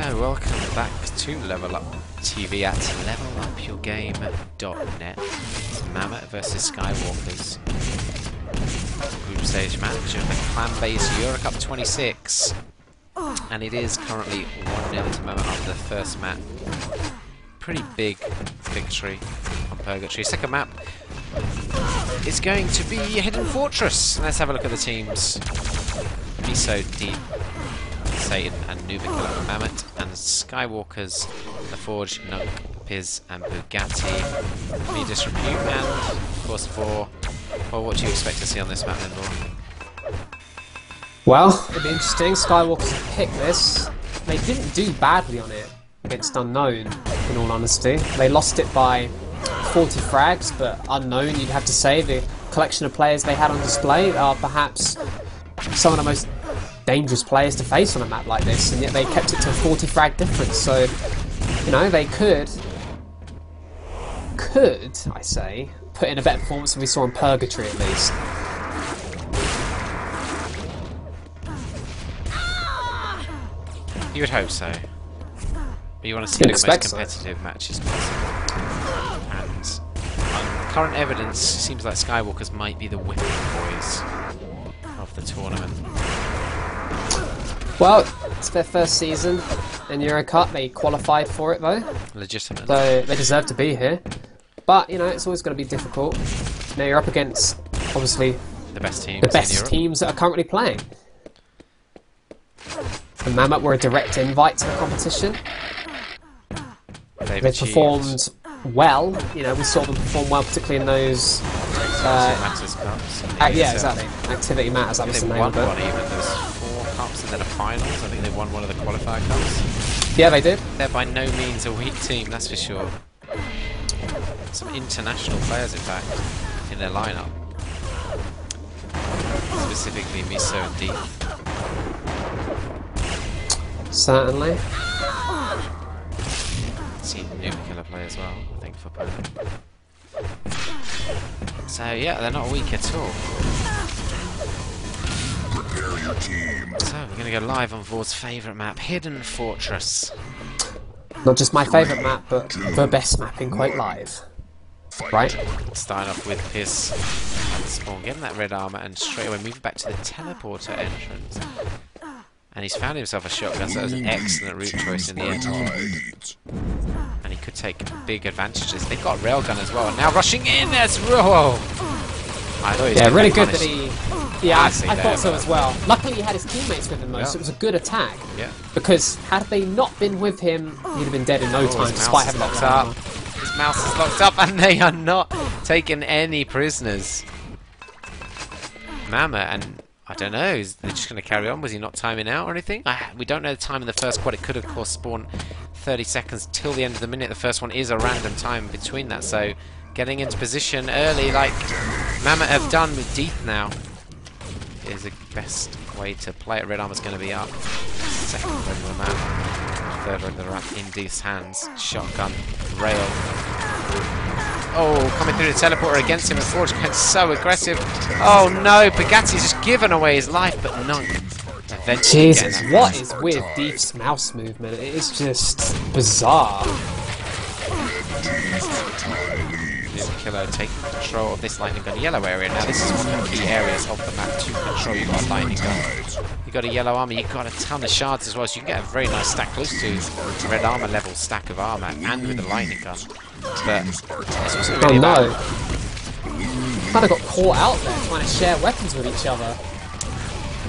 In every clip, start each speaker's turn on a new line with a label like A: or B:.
A: Hello, welcome back to Level Up TV at levelupyourgame.net. It's Mamut versus Skywalkers. Group stage match of the ClanBase EuroCup 26. And it is currently 1-0 to Mamut after the first map. Pretty big victory on Purgatory. Second map is going to be Hidden Fortress. Let's have a look at the teams. Miso, Deep, Satan and Nubicula Mamut, and Skywalkers, The Forge, Nug, Piz and Bugatti, Medius Repute, and of course Vor. Well, what do you expect to see on this map then, Vor?
B: Well, it'd be interesting. Skywalkers have picked this. They didn't do badly on it against Unknown, in all honesty. They lost it by 40 frags, but Unknown, you'd have to say, the collection of players they had on display are perhaps some of the most dangerous players to face on a map like this, and yet they kept it to a 40 frag difference. So, you know, they could, I say, put in a better performance than we saw in Purgatory at least.
A: You would hope so. But you want to see the most competitive matches possible. And current evidence seems like Skywalkers might be the whipping boys of the tournament.
B: Well, it's their first season in EuroCup. They qualified for it though.
A: Legitimate.
B: So they deserve to be here. But, you know, it's always going to be difficult. Now you're up against, obviously,
A: the best
B: teams that are currently playing. And Mamut were a direct invite to the competition.
A: They
B: performed well. You know, we saw them perform well, particularly in those...
A: Matters Cups.
B: Yeah, exactly. Activity Matters, that was the name of it.
A: They won one even. There's 4 cups and then a finals. I think they won one of the qualifier cups.
B: Yeah, they did.
A: They're by no means a weak team, that's for sure. Some international players, in fact, in their lineup. Specifically Miso and Deep.
B: Certainly.
A: Seen Nubicula play as well, I think, for Poland. So yeah, they're not weak at all.
C: Prepare your team.
A: So we're going to go live on Vor's favourite map, Hidden Fortress.
B: Not just my favourite map, but the best map in Quake Live. Right?
A: Starting off with Piz and Spawn, getting that red armour and straight away moving back to the teleporter entrance. And he's found himself a shotgun, so that was an excellent route choice in the end. And he could take big advantages. They've got a railgun as well. And now rushing in, there's whoa!
B: Yeah, really good that he... Yeah, I
A: thought
B: so as well. Luckily he had his teammates with him though, so it was a good attack.
A: Yeah.
B: Because had they not been with him, he'd have been dead in no time, despite having
A: locked up. His mouse is locked up, and they are not taking any prisoners. Mamut, and I don't know, is they just going to carry on? Was he not timing out or anything? We don't know the time in the first quad. It could, of course, spawn 30 seconds till the end of the minute. The first one is a random time between that, so getting into position early, like Mamut have done with Deep now, is the best way to play it. Red armor's going to be up. Second regular map. Third regular map in Deep's hands. Shotgun, rail. Oh, coming through the teleporter against him, and Forge going so aggressive. Oh no, Bugatti's just given away his life, but Nug eventually.
B: Jesus, what is with Deep's mouse movement? It is just bizarre.
A: Killer taking control of this lightning gun yellow area. Now this is one of the key areas of the map to control. You've got a lightning gun, you've got a yellow armor, you've got a ton of shards as well, so you can get a very nice stack, close to red armor level stack of armor, and with a lightning gun. But it's also really
B: no. Kind of got caught out there trying to share weapons with each other.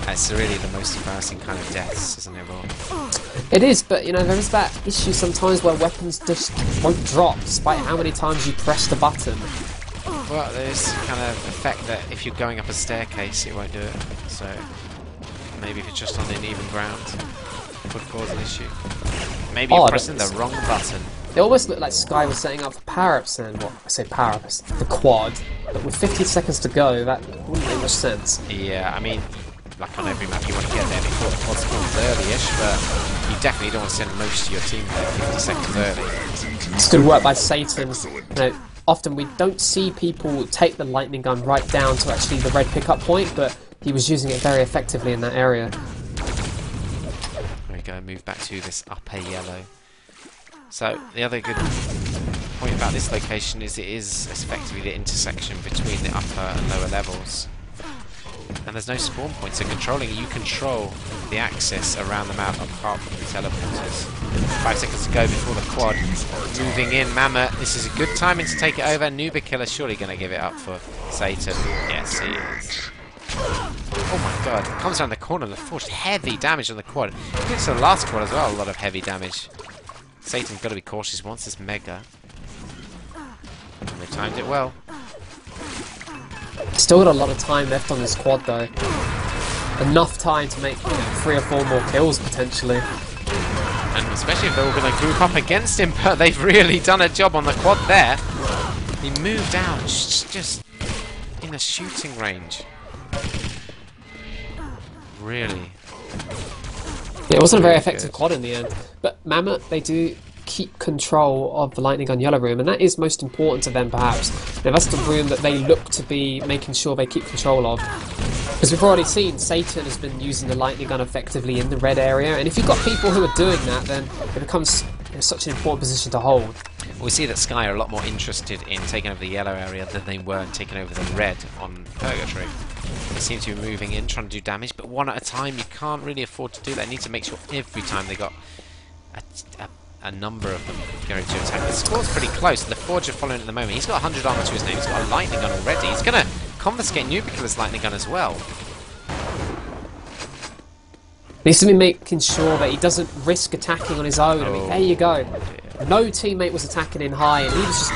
A: That's really the most embarrassing kind of deaths, isn't it, Rob?
B: It is, but you know, there is that issue sometimes where weapons just won't drop, despite how many times you press the button.
A: Well, there's kind of effect that if you're going up a staircase, it won't do it. So maybe if you're just on uneven ground, it could cause an issue. Maybe you're pressing the wrong button.
B: It almost looked like Sky was setting up for power-ups and, well, I say power-ups, the quad, but with 50 seconds to go, that wouldn't make much sense.
A: Yeah, I mean, like on every map, you want to get there before the quad spawns early-ish, but you definitely don't want to send most of your team there 50 seconds early.
B: It's good work by Satan. You know, often we don't see people take the lightning gun right down to actually the red pickup point, but he was using it very effectively in that area.
A: Mega and move back to this upper yellow. So the other good point about this location is it is effectively the intersection between the upper and lower levels. And there's no spawn point, so you control the axis around the map apart from the teleporters. 5 seconds to go before the quad. Moving in, Mammoth. This is a good timing to take it over. Nuba Killer surely going to give it up for Satan. Yes, he is. Oh my god. Comes around the corner, LaForge. Heavy damage on the quad. Gets to the last quad as well, a lot of heavy damage. Satan's got to be cautious once this Mega. And they timed it well.
B: Still got a lot of time left on this quad though. Enough time to make 3 or 4 more kills potentially.
A: And especially if they're all going to group up against him, but they've really done a job on the quad there. He moved out just in a shooting range. Really.
B: Yeah, it wasn't a very effective quad in the end. But Mammoth, they do keep control of the lightning gun yellow room, and that is most important to them perhaps. That's the room that they look to be making sure they keep control of. Because we've already seen Satan has been using the lightning gun effectively in the red area, and if you've got people who are doing that, then it becomes such an important position to hold.
A: We see that Sky are a lot more interested in taking over the yellow area than they were in taking over the red on Purgatory. They seem to be moving in, trying to do damage, but one at a time. You can't really afford to do that. You need to make sure every time they got a number of them going to attack. The score's pretty close. LaForge are following at the moment. He's got 100 armor to his name. He's got a lightning gun already. He's going to confiscate Nubicular's lightning gun as well.
B: Needs to be making sure that he doesn't risk attacking on his own. I mean, there you go. No teammate was attacking in high, and he was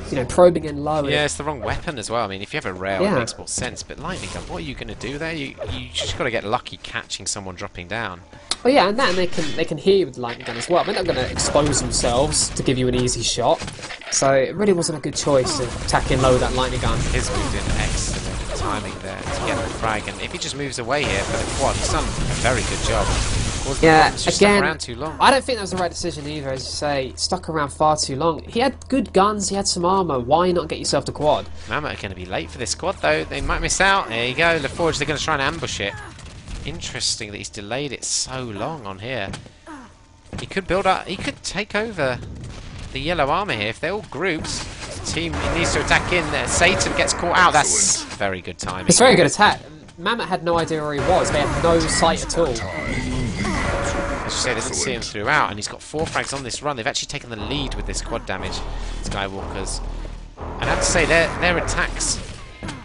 B: just, probing in low.
A: Yeah, it's the wrong weapon as well. I mean, if you have a rail, it makes more sense. But lightning gun, what are you going to do there? You just got to get lucky catching someone dropping down.
B: Oh yeah, and they can hear you with the lightning gun as well. They're not going to expose themselves to give you an easy shot. So it really wasn't a good choice to attack in low with that lightning gun.
A: He's moved in excellent timing there to get the frag, and if he just moves away here for the quad, he's done a very good job.
B: Yeah,
A: just
B: again,
A: stuck around too long.
B: I don't think that was the right decision either, as you say. Stuck around far too long. He had good guns, he had some armor. Why not get yourself the quad?
A: Mammoth are going to be late for this quad though. They might miss out. There you go, LaForge, they're going to try and ambush it. Interesting that he's delayed it so long on here. He could build up, he could take over the yellow armor here. If they're all groups, the team needs to attack in there. Satan gets caught out. That's very good timing.
B: It's a very good attack. Mammoth had no idea where he was. They had no sight at all.
A: As you say, they didn't see him throughout, and he's got 4 frags on this run. They've actually taken the lead with this quad damage, Skywalkers. And I have to say, their attacks,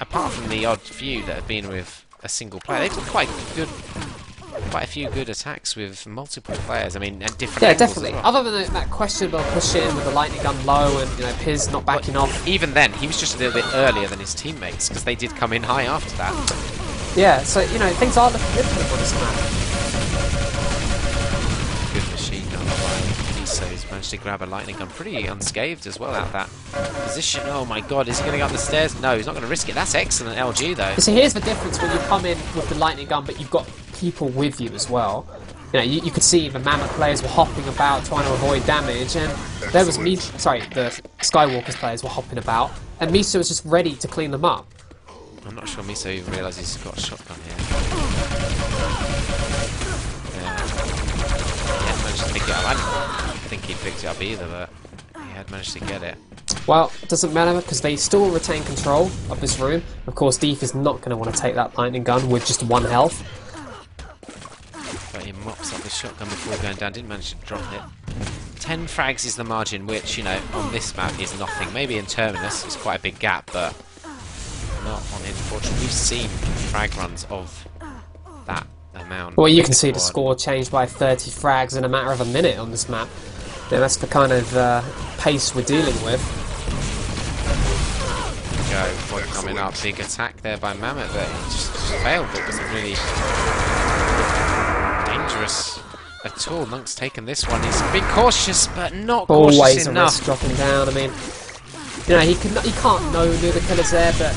A: apart from the odd few that have been with a single player, they've done quite a few good attacks with multiple players. I mean, and different angles
B: definitely.
A: as well.
B: Other than that questionable push in with the lightning gun low and Piz not backing off.
A: Even then, he was just a little bit earlier than his teammates because they did come in high after that.
B: Yeah, so things are looking good for them on this map.
A: Good machine gun by Miso. He's managed to grab a lightning gun pretty unscathed as well out of that position. Oh my god, is he going to go up the stairs? No, he's not going to risk it. That's excellent LG though.
B: So here's the difference when you come in with the lightning gun, but you've got people with you as well. You could see the Mammoth players were hopping about trying to avoid damage, and there was the Skywalkers players were hopping about, and Miso was just ready to clean them up.
A: I'm not sure Miso even realises he's got a shotgun here. He had managed to pick it up. I didn't think he picked it up either, but he had managed to get it.
B: Well, it doesn't matter because they still retain control of this room. Of course, Deef is not going to want to take that lightning gun with just 1 health.
A: But he mops up the shotgun before going down, didn't manage to drop it. 10 frags is the margin, which, on this map is nothing. Maybe in Terminus it's quite a big gap, but not on Unfortunately. We've seen frag runs of that amount.
B: Well, you can see the score changed by 30 frags in a matter of a minute on this map. That's the kind of pace we're dealing with.
A: Go, quad coming up, big attack there by Mammoth, but he just failed. It wasn't really dangerous at all. Monk's taken this one. He's been cautious, but not cautious
B: Always
A: enough.
B: A risk dropping down. I mean, he can't know the killer's there, but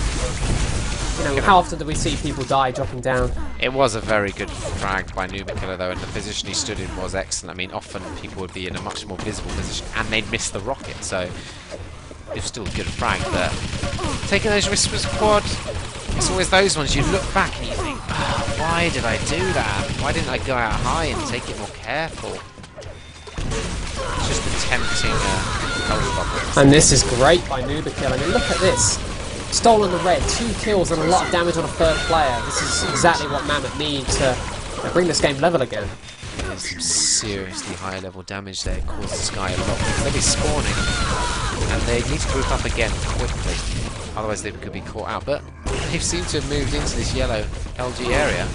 B: how often do we see people die dropping down?
A: It was a very good frag by Nubicular though, and the position he stood in was excellent. I mean, often people would be in a much more visible position and they'd miss the rocket, so was still a good frag, but taking those risks was quad. It's always those ones you look back and you think, oh, why did I do that? Why didn't I go out high and take it more careful? It's just a tempting health bubble.
B: And this is great by EuroCup. I mean, look at this. Stolen the red, 2 kills and a lot of damage on a 3rd player. This is exactly what Mammoth need to bring this game level again.
A: There's some seriously high level damage there. It causes Sky a lot because they'll be spawning and they need to group up again quickly. Otherwise they could be caught out. But they've seemed to have moved into this yellow LG area.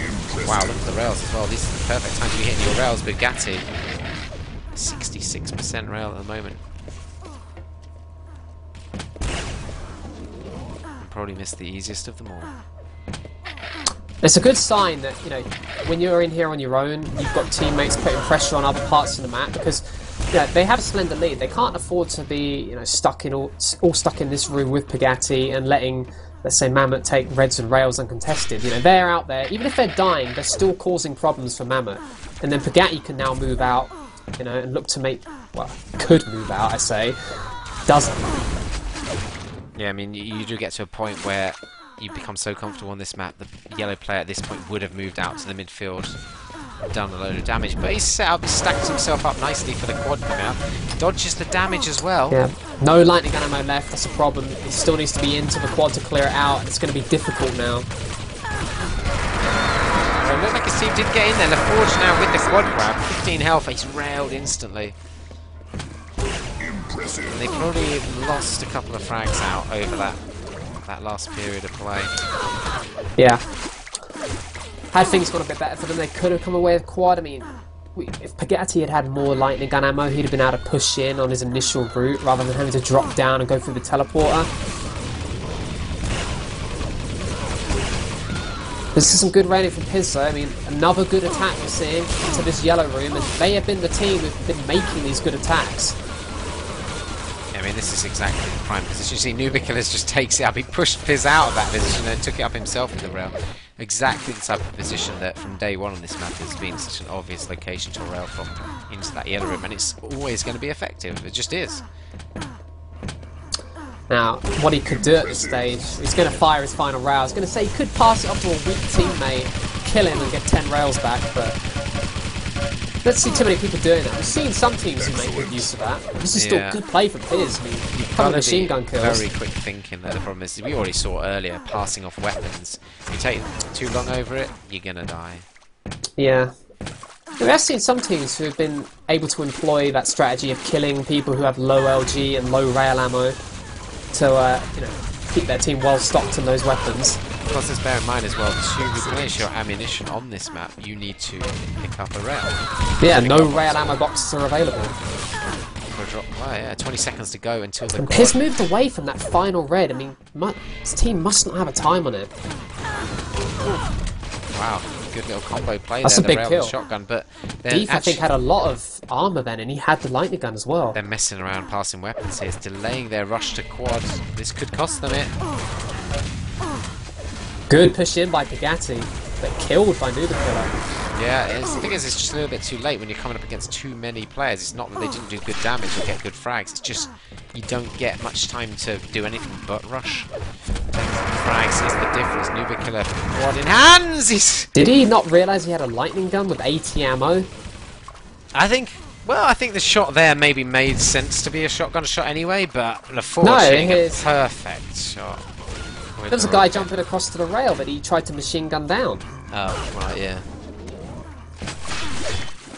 A: Wow, look at the rails as well. This is the perfect time to be hitting your rails. Bugatti, 66% rail at the moment. Probably missed the easiest of them all.
B: It's a good sign that, you know, when you're in here on your own, you've got teammates putting pressure on other parts of the map because, yeah, they have a slender lead. They can't afford to be, you know, stuck in all stuck in this room with Pojkar and letting, let's say, Mammoth take reds and rails uncontested. You know, they're out there. Even if they're dying, they're still causing problems for Mammoth. And then Pojkar can now move out, you know, and look to make, well, could move out, I say, doesn't.
A: Yeah, I mean, you do get to a point where you become so comfortable on this map, the yellow player at this point would have moved out to the midfield, done a load of damage, but he's set up, stacked himself up nicely for the quad coming out, dodges the damage as well.
B: Yeah, no lightning gun ammo left, that's a problem. He still needs to be into the quad to clear it out, and it's going to be difficult now.
A: So it looked like his team did get in there. LaForge now with the quad grab, 15 health, he's railed instantly. And they probably lost a couple of frags out over that last period of play.
B: Yeah. Had things gone a bit better for them, they could have come away with quad. I mean, if Pojkar had had more lightning gun ammo, he'd have been able to push in on his initial route rather than having to drop down and go through the teleporter. This is some good raiding from Pizza. I mean, another good attack we're seeing into this yellow room, and they have been the team who've been making these good attacks.
A: I mean, this is exactly the prime position. You see, EuroCup just takes it up. He pushed Fizz out of that position and took it up himself with the rail. Exactly the type of position that from day one on this map has been such an obvious location to rail from into that yellow room, and it's always going to be effective. It just is.
B: Now, what he could do at this stage, he's going to fire his final rail. I was going to say he could pass it off to a weak teammate, kill him and get 10 rails back, but let's see too many people doing that. We've seen some teams who make good use of that. This is still good play for Piz. I mean, a couple of machine gun kills.
A: Very quick thinking though. The problem is, we already saw earlier, passing off weapons. If you take too long over it, you're going to die.
B: Yeah. We have seen some teams who have been able to employ that strategy of killing people who have low LG and low rail ammo to, you know, keep their team well stocked in those weapons.
A: Plus, let's bear in mind as well, to replenish your ammunition on this map, you need to pick up a rail.
B: Yeah, no rail ammo boxes are available.
A: For a drop, well, yeah, 20 seconds to go until the.
B: And Piz moved away from that final red. I mean, his team must not have a time on it.
A: Wow, good little combo play
B: That's
A: there.
B: A big
A: rail
B: kill.
A: And shotgun, but
B: Deef, I think, had a lot of armor then, and he had the lightning gun as well.
A: They're messing around, passing weapons here. It's delaying their rush to quad. This could cost them it.
B: Good push in by Pojkar, but killed by EuroCup.
A: Yeah, the thing is, it's just a little bit too late when you're coming up against too many players. It's not that they didn't do good damage or get good frags. It's just you don't get much time to do anything but rush. Frags is the difference. EuroCup quad in hands.
B: Did he not realise he had a lightning gun with 80 ammo?
A: I think the shot there maybe made sense to be a shotgun shot anyway, but LaForge hitting a perfect shot.
B: There was a guy jumping across to the rail that he tried to machine gun down.
A: Oh, right, yeah.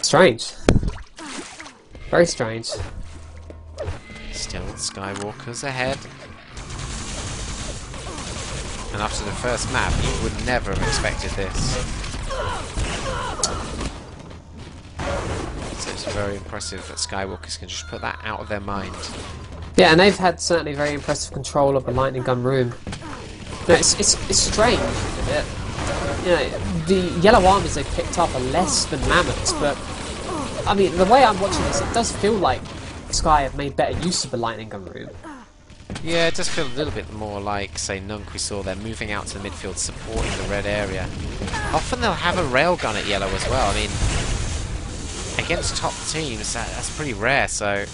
B: Strange. Very strange.
A: Still Skywalkers ahead. And after the first map, you would never have expected this. So it's very impressive that Skywalkers can just put that out of their mind.
B: Yeah, and they've had certainly very impressive control of the lightning gun room. No, it's strange, isn't it? You know, the yellow armors they've picked up are less than mammoths, but I mean, the way I'm watching this, it does feel like Sky have made better use of the lightning gun room.
A: Yeah, it does feel a little bit more like, say, Nunk we saw. They're moving out to the midfield, supporting the red area. Often they'll have a railgun at yellow as well. I mean, against top teams, that's pretty rare, so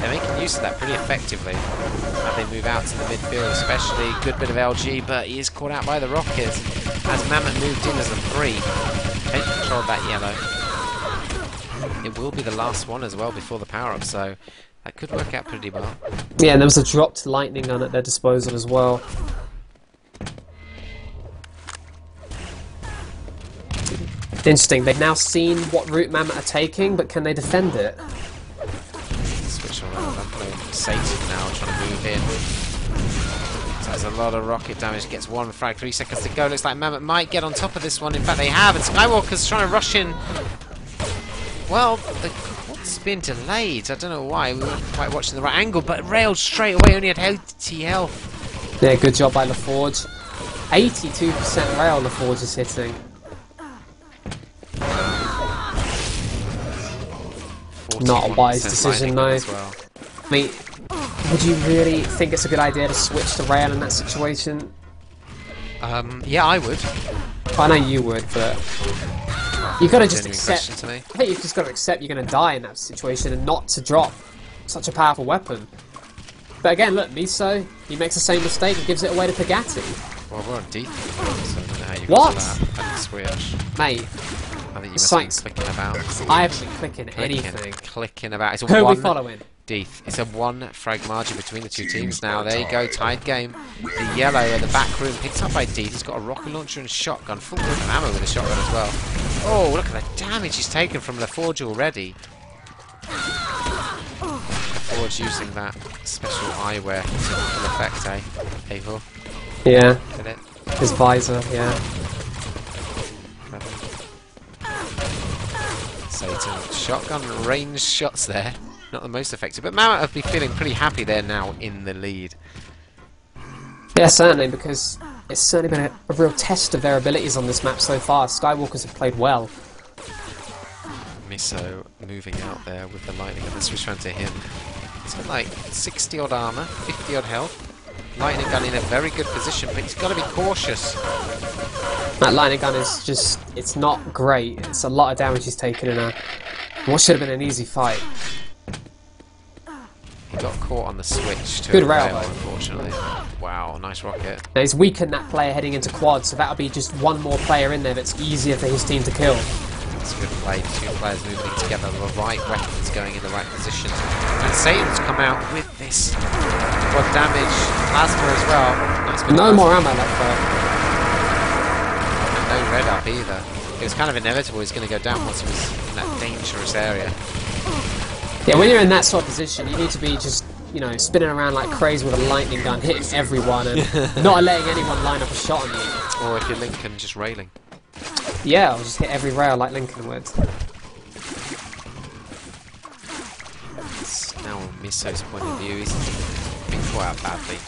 A: They're making use of that pretty effectively as they move out to the midfield, especially. Good bit of LG, but he is caught out by the Rockets as Mammoth moved in as a 3. Take control of that yellow. It will be the last one as well before the power-up, so that could work out pretty well.
B: Yeah, and there was a dropped lightning gun at their disposal as well. Interesting, they've now seen what route Mammoth are taking, but can they defend it?
A: Switch around, Satan now trying to move in. So there's a lot of rocket damage, gets 1 frag, 3 seconds to go. Looks like Mammoth might get on top of this one. In fact, they have, and Skywalker's trying to rush in. Well, the quad's been delayed. I don't know why. We weren't quite watching the right angle, but railed straight away. Only had 80 health.
B: Yeah, good job by LaForge. 82% rail LaForge is hitting. Not a wise decision, though.
A: Well.
B: I mean, would you really think it's a good idea to switch to rail in that situation?
A: Yeah, I would.
B: I know you would, but you gotta just accept.
A: To me.
B: I think you've just got to accept you're going to die in that situation and not to drop such a powerful weapon. But again, look, Miso, he makes the same mistake and gives it away to Pagatti.
A: Well, we're on deep, so I don't know how you
B: What?
A: got to that. I didn't switch.
B: Mate,
A: I think you must have been clicking about.
B: I haven't been clicking anything.
A: Clicking about. It's a
B: Who are
A: one.
B: we following?
A: Deeth. It's a 1 frag margin between the two teams now. There you go, tied game. The yellow at the back room picked up by Deeth. He's got a rocket launcher and shotgun. Full of ammo with a shotgun as well. Oh, look at the damage he's taken from LaForge already. LaForge using that special eyewear to effect, eh? Avo.
B: Yeah.
A: Get it?
B: His visor, yeah.
A: Satan. Shotgun range shots there. Not the most effective, but Mammoth would be feeling pretty happy there now in the lead.
B: Yeah, certainly, because it's certainly been a real test of their abilities on this map so far. Skywalkers have played well.
A: Miso moving out there with the lightning and the switch round to him. He's got like 60 odd armor, 50 odd health. Lightning gun in a very good position, but he's got to be cautious.
B: That lightning gun is just, it's not great. It's a lot of damage he's taken in what should have been an easy fight.
A: He got caught on the switch to
B: Good
A: a
B: rail,
A: rail,
B: though.
A: unfortunately. Wow, nice rocket.
B: Now he's weakened that player heading into quad, so that'll be just one more player in there that's easier for his team to kill.
A: It's a good play. 2 players moving together, the right weapons going in the right positions. And Satan's come out with this quad damage, plasma as well. Nice bit
B: No
A: of
B: more
A: plasma.
B: ammo left though.
A: And no red up either. It was kind of inevitable he was going to go down once he was in that dangerous area.
B: Yeah, when you're in that sort of position, you need to be just, you know, spinning around like crazy with a lightning gun, hitting everyone and not letting anyone line up a shot on you.
A: Or if you're Lincoln, just railing.
B: Yeah, I'll just hit every rail like Lincoln would.
A: It's now on Miso's point of view, he's been caught out badly.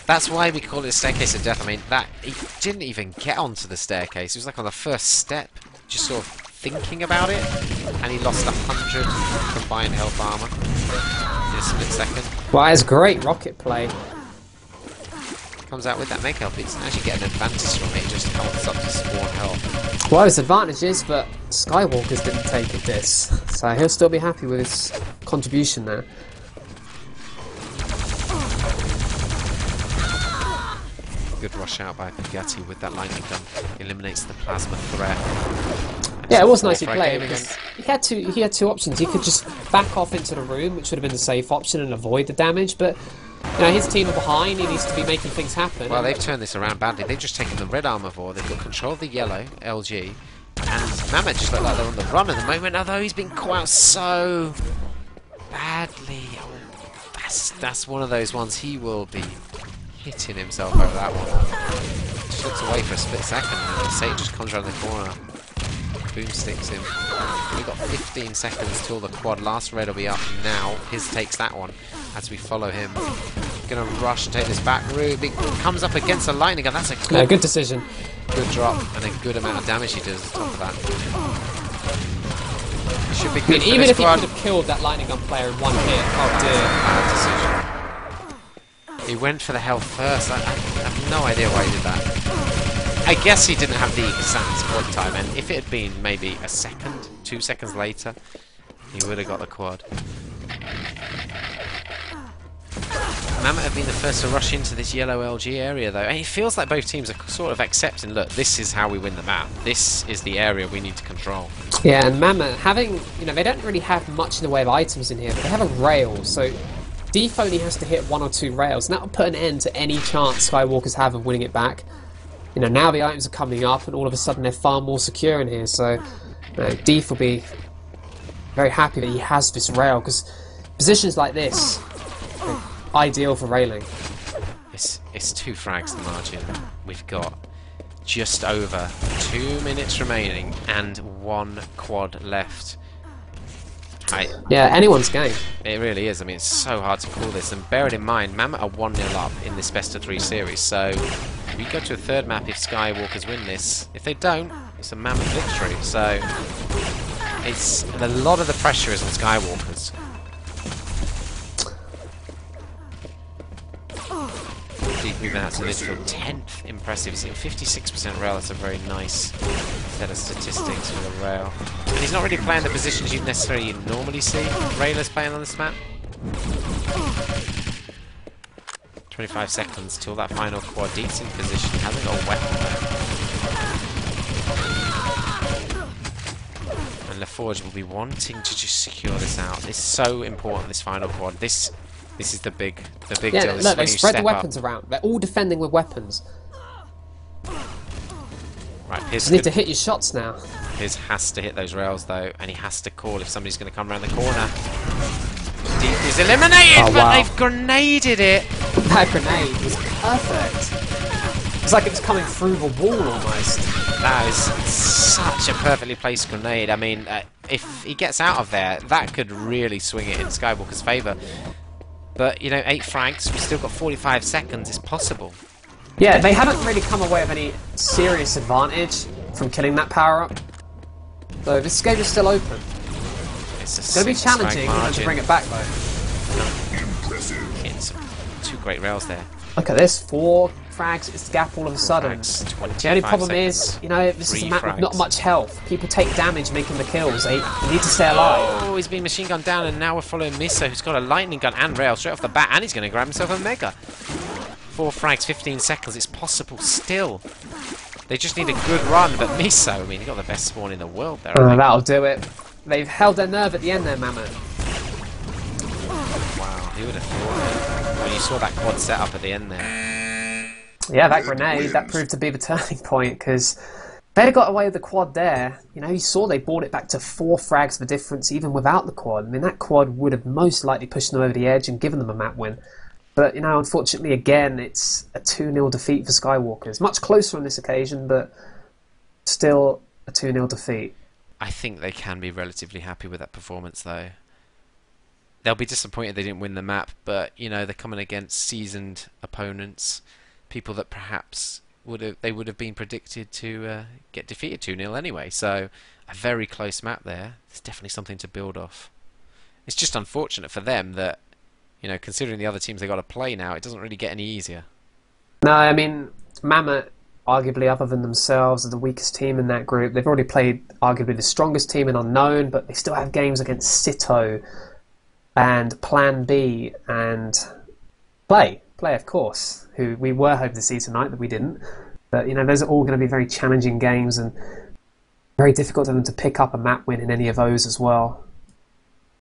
A: That's why we call it a staircase of death. I mean, he didn't even get onto the staircase. It was like on the first step, just sort of thinking about it, and he lost 100 combined health armor in a split second.
B: Well, it's great rocket play.
A: Comes out with that mega health, he doesn't actually get an advantage from it, just helps up to spawn health.
B: Well, his advantage is, but Skywalkers didn't take it this, so he'll still be happy with his contribution there.
A: Good rush out by Pagatti with that lightning gun, eliminates the plasma threat.
B: Yeah, it was nicely
A: Frag
B: played
A: game
B: because he had two options. He could just back off into the room, which would have been the safe option, and avoid the damage. But you know, his team are behind. He needs to be making things happen.
A: Well, they've turned this around badly. They've just taken the red armor for. They've got control of the yellow LG, and Mammoth just look like they're on the run at the moment. Although he's been caught out so badly. Oh, that's one of those ones he will be hitting himself over that one. Just looks away for a split second, and Satan just comes around the corner. Boomsticks him. We've got 15 seconds till the quad. Last red will be up now. His takes that one as we follow him. Gonna rush and take this back route. He comes up against a lightning gun. That's a
B: good decision.
A: Good drop and a good amount of damage he does on top of that. Should be good.
B: I mean, even if he could have killed that lightning gun player in one hit, oh dear.
A: Bad decision. He went for the health first. I have no idea why he did that. I guess he didn't have the exact squad time, and if it had been maybe a second, 2 seconds later, he would have got the quad. Mammoth have been the first to rush into this yellow LG area though, and it feels like both teams are sort of accepting, look, this is how we win the map. This is the area we need to control.
B: Yeah, and Mammoth having, they don't really have much in the way of items in here, but they have a rail, so Deef only has to hit 1 or 2 rails, and that will put an end to any chance Skywalkers have of winning it back. Now the items are coming up, and all of a sudden they're far more secure in here, so Deef will be very happy that he has this rail, because positions like this are ideal for railing.
A: It's 2 frags the margin. We've got just over 2 minutes remaining and 1 quad left.
B: Yeah, anyone's game.
A: It really is. I mean, it's so hard to call this, and bear it in mind, Mammoth are 1-0 up in this best of 3 series, so we go to a 3rd map if Skywalkers win this. If they don't, it's a Mammoth victory, so it's a lot of the pressure is on Skywalkers. Deep moving out to Litchfield, 10th impressive. He's hitting 56% rail. That's a very nice set of statistics for the rail. And he's not really playing the positions you'd necessarily normally see railers playing on this map. 25 seconds till that final quad. Deep's in position. He hasn't got a weapon though. And LaForge will be wanting to just secure this out. This is so important, this final quad. This is the big deal.
B: Look, they spread the weapons around. They're all defending with weapons.
A: Right, Piz
B: You need to hit your shots now.
A: Piz has to hit those rails though, and he has to call if somebody's going to come around the corner. Deep is eliminated, but they've grenaded it.
B: That grenade was perfect. It's like it was coming through the wall almost.
A: That is such a perfectly placed grenade. I mean, if he gets out of there, that could really swing it in Skywalker's favour. But, 8 frags, we've still got 45 seconds, it's possible.
B: Yeah, they haven't really come away with any serious advantage from killing that power-up. So this game is still open. It's going to be challenging to bring it back, though.
C: Impressive.
A: Hitting some 2 great rails there.
B: Look at this, 4 frags, it's the gap all of a sudden.
A: Frags,
B: The only problem
A: seconds.
B: is, this is a map with not
A: frags.
B: much health. People take damage making the kills. They need to stay alive.
A: Oh, he's been machine gunned down, and now we're following Miso, who's got a lightning gun and rail straight off the bat, and he's going to grab himself a mega. 4 frags, 15 seconds, it's possible still. They just need a good run, but Miso, I mean, he got the best spawn in the world there.
B: That'll do it. They've held their nerve at the end there, Mammoth.
A: Wow, who would have thought it? When you saw that quad setup at the end there.
B: Yeah, that grenade, that proved to be the turning point, because they'd have got away with the quad there. You saw they brought it back to 4 frags the difference, even without the quad. I mean, that quad would have most likely pushed them over the edge and given them a map win. But, unfortunately, again, it's a 2-0 defeat for Skywalkers. Much closer on this occasion, but still a 2-0 defeat.
A: I think they can be relatively happy with that performance, though. They'll be disappointed they didn't win the map, but, they're coming against seasoned opponents. People that perhaps would have been predicted to get defeated 2-0 anyway. So a very close map there. There's definitely something to build off. It's just unfortunate for them that, considering the other teams they got to play now, it doesn't really get any easier.
B: No, I mean, Mammoth, arguably other than themselves, are the weakest team in that group. They've already played arguably the strongest team in Unknown, but they still have games against Sito and Plan B and Play, of course, who we were hoping to see tonight, but we didn't. But, those are all going to be very challenging games and very difficult for them to pick up a map win in any of those as well.